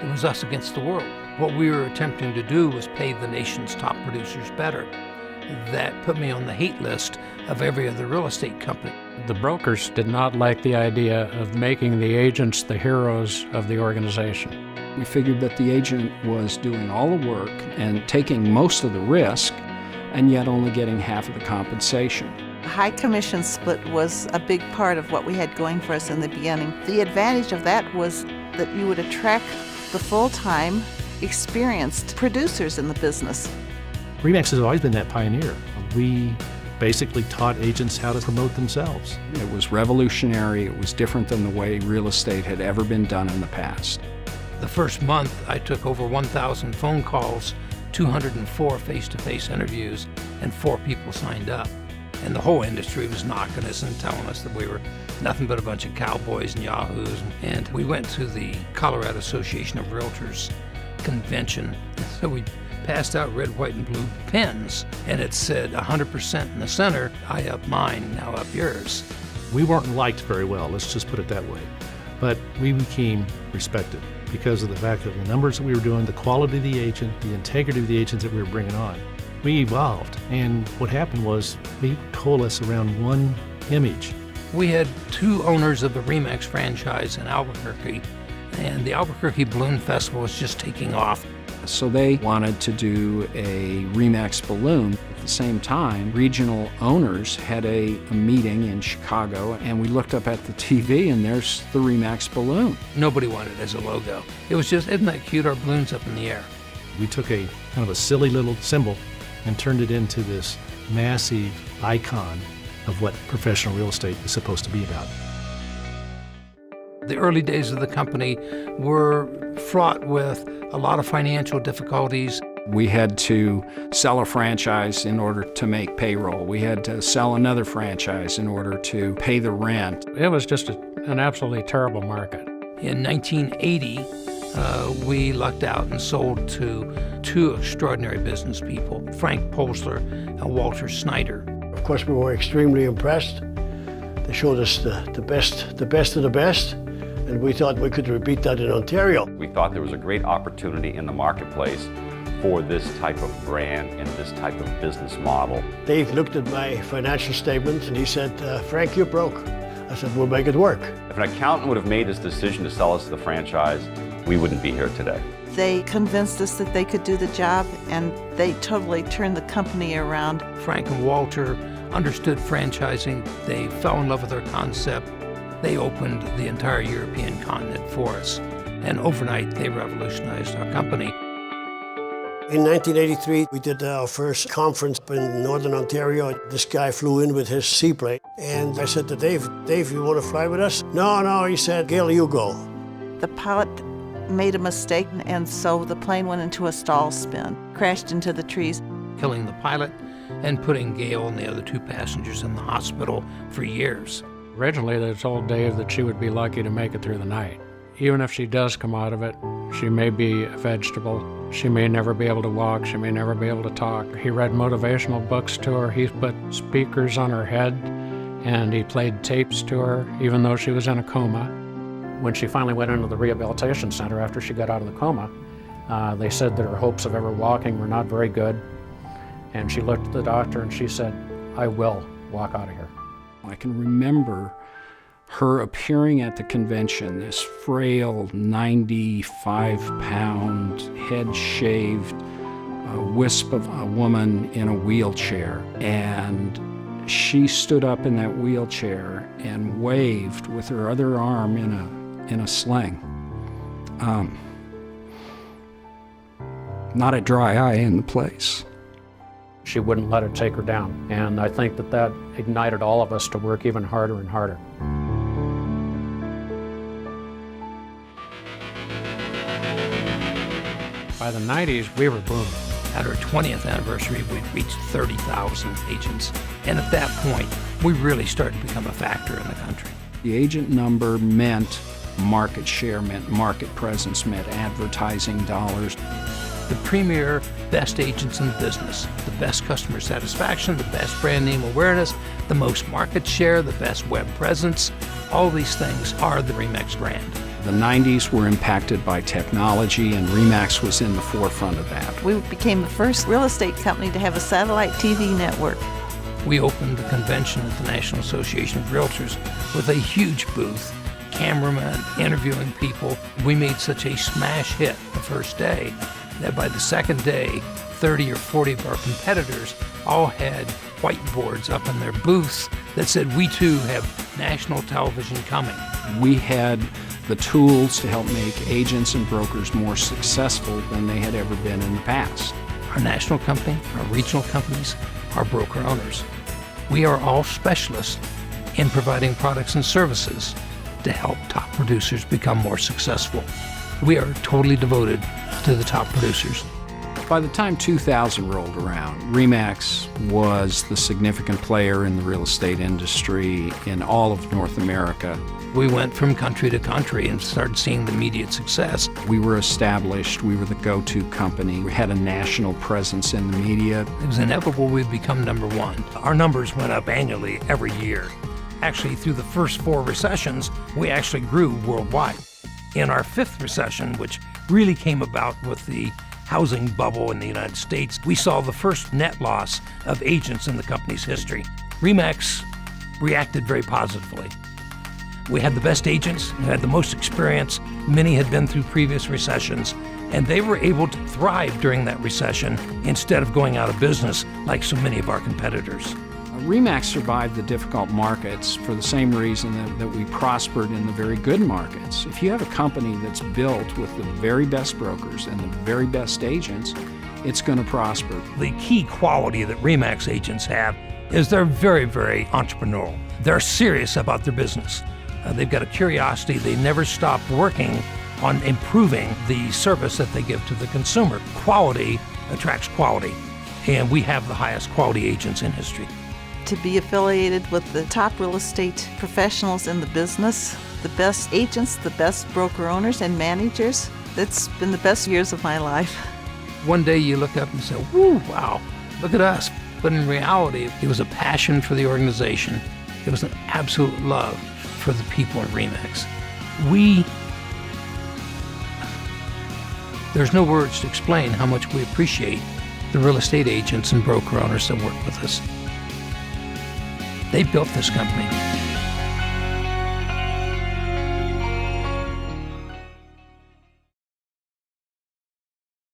It was us against the world. What we were attempting to do was pay the nation's top producers better. That put me on the hate list of every other real estate company. The brokers did not like the idea of making the agents the heroes of the organization. We figured that the agent was doing all the work and taking most of the risk, and yet only getting half of the compensation. High commission split was a big part of what we had going for us in the beginning. The advantage of that was that you would attract the full-time, experienced producers in the business. Remax has always been that pioneer. We basically taught agents how to promote themselves. It was revolutionary. It was different than the way real estate had ever been done in the past. The first month, I took over 1,000 phone calls, 204 face-to-face interviews, and 4 people signed up. And the whole industry was knocking us and telling us that we were nothing but a bunch of cowboys and yahoos. And we went to the Colorado Association of Realtors convention. So we passed out red, white, and blue pens, and it said 100% in the center. I up mine, now up yours. We weren't liked very well, let's just put it that way. But we became respected because of the fact of the numbers that we were doing, the quality of the agent, the integrity of the agents that we were bringing on. We evolved, and what happened was we coalesced around one image. We had 2 owners of the Remax franchise in Albuquerque, and the Albuquerque Balloon Festival was just taking off. So they wanted to do a Remax balloon. At the same time, regional owners had a meeting in Chicago, and we looked up at the TV, and there's the Remax balloon. Nobody wanted it as a logo. It was just, isn't that cute, our balloons up in the air? We took a kind of a silly little symbol and turned it into this massive icon of what professional real estate is supposed to be about. The early days of the company were fraught with a lot of financial difficulties. We had to sell a franchise in order to make payroll. We had to sell another franchise in order to pay the rent. It was just an absolutely terrible market. In 1980, we lucked out and sold to 2 extraordinary business people, Frank Polsler and Walter Snyder. Of course, we were extremely impressed. They showed us the best of the best, and we thought we could repeat that in Ontario. We thought there was a great opportunity in the marketplace for this type of brand and this type of business model. Dave looked at my financial statement and he said, Frank, you're broke. I said, we'll make it work. If an accountant would have made this decision to sell us the franchise, we wouldn't be here today. They convinced us that they could do the job, and they totally turned the company around. Frank and Walter understood franchising. They fell in love with our concept. They opened the entire European continent for us. And overnight, they revolutionized our company. In 1983, we did our first conference in Northern Ontario. This guy flew in with his seaplane. And I said to Dave, you want to fly with us? No, he said, Gail, you go. The pilot made a mistake, and so the plane went into a stall spin, crashed into the trees. Killing the pilot and putting Gail and the other 2 passengers in the hospital for years. Originally, they told Dave that she would be lucky to make it through the night. Even if she does come out of it, she may be a vegetable. She may never be able to walk. She may never be able to talk. He read motivational books to her. He put speakers on her head, and he played tapes to her, even though she was in a coma. When she finally went into the rehabilitation center after she got out of the coma, they said that her hopes of ever walking were not very good. And she looked at the doctor and she said, I will walk out of here. I can remember her appearing at the convention, this frail, 95-pound, head-shaved wisp of a woman in a wheelchair. And she stood up in that wheelchair and waved with her other arm in a sling. Not a dry eye in the place. She wouldn't let it take her down. And I think that ignited all of us to work even harder and harder. By the 90s, we were booming. At our 20th anniversary, we'd reached 30,000 agents. And at that point, we really started to become a factor in the country. The agent number meant market share, meant market presence, meant advertising dollars. The premier best agents in the business, the best customer satisfaction, the best brand name awareness, the most market share, the best web presence, all these things are the Remax brand. The 90s were impacted by technology, and Remax was in the forefront of that. We became the first real estate company to have a satellite TV network. We opened the convention at the National Association of Realtors with a huge booth, cameramen interviewing people. We made such a smash hit the first day that by the second day, 30 or 40 of our competitors all had whiteboards up in their booths that said, "We too have national television coming." We had the tools to help make agents and brokers more successful than they had ever been in the past. Our national company, our regional companies, our broker owners. We are all specialists in providing products and services to help top producers become more successful. We are totally devoted to the top producers. By the time 2000 rolled around, Remax was the significant player in the real estate industry in all of North America. We went from country to country and started seeing the immediate success. We were established, we were the go-to company, we had a national presence in the media. It was inevitable we'd become number one. Our numbers went up annually every year. Actually, through the first 4 recessions, we actually grew worldwide. In our 5th recession, which really came about with the housing bubble in the United States, we saw the first net loss of agents in the company's history. Remax reacted very positively. We had the best agents, we had the most experience. Many had been through previous recessions, and they were able to thrive during that recession instead of going out of business like so many of our competitors. Remax survived the difficult markets for the same reason that we prospered in the very good markets. If you have a company that's built with the very best brokers and the very best agents, it's going to prosper. The key quality that Remax agents have is they're very, very entrepreneurial. They're serious about their business. They've got a curiosity. They never stop working on improving the service that they give to the consumer. Quality attracts quality, and we have the highest quality agents in history. To be affiliated with the top real estate professionals in the business, the best agents, the best broker owners and managers, it's been the best years of my life. One day you look up and say, "Woo, wow, look at us." But in reality, it was a passion for the organization. It was an absolute love for the people in Remax. There's no words to explain how much we appreciate the real estate agents and broker owners that work with us. They built this company.